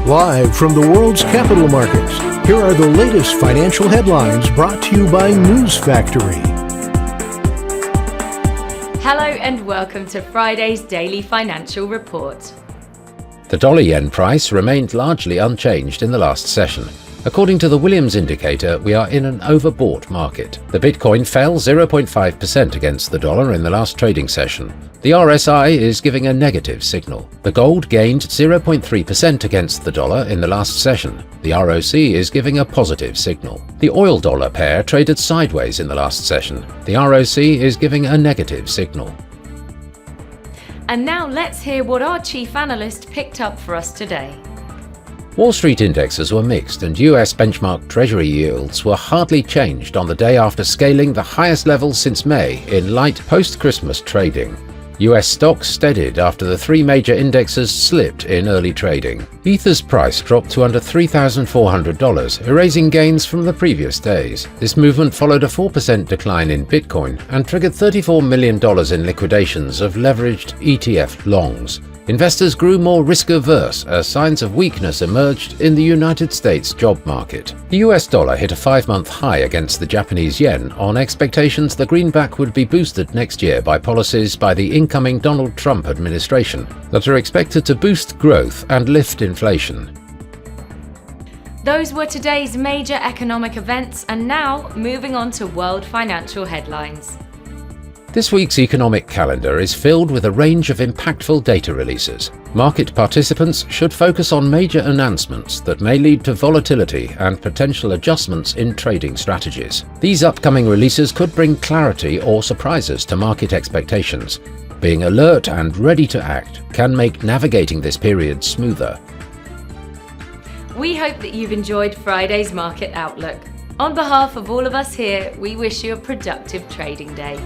Live from the world's capital markets, here are the latest financial headlines brought to you by News Factory. Hello and welcome to Friday's Daily Financial Report. The dollar-yen price remained largely unchanged in the last session. According to the Williams indicator, we are in an overbought market. The Bitcoin fell 0.5% against the dollar in the last trading session. The RSI is giving a negative signal. The gold gained 0.3% against the dollar in the last session. The ROC is giving a positive signal. The oil-dollar pair traded sideways in the last session. The ROC is giving a negative signal. And now let's hear what our chief analyst picked up for us today. Wall Street indexes were mixed and US benchmark Treasury yields were hardly changed on the day after scaling the highest levels since May in light post-Christmas trading. US stocks steadied after the three major indexes slipped in early trading. Ether's price dropped to under $3,400, erasing gains from the previous days. This movement followed a 4% decline in Bitcoin and triggered $34 million in liquidations of leveraged ETF longs. Investors grew more risk-averse as signs of weakness emerged in the United States job market. The US dollar hit a 5-month high against the Japanese yen on expectations the greenback would be boosted next year by policies by the incoming Donald Trump administration that are expected to boost growth and lift inflation. Those were today's major economic events, and now moving on to world financial headlines. This week's economic calendar is filled with a range of impactful data releases. Market participants should focus on major announcements that may lead to volatility and potential adjustments in trading strategies. These upcoming releases could bring clarity or surprises to market expectations. Being alert and ready to act can make navigating this period smoother. We hope that you've enjoyed Friday's Market Outlook. On behalf of all of us here, we wish you a productive trading day.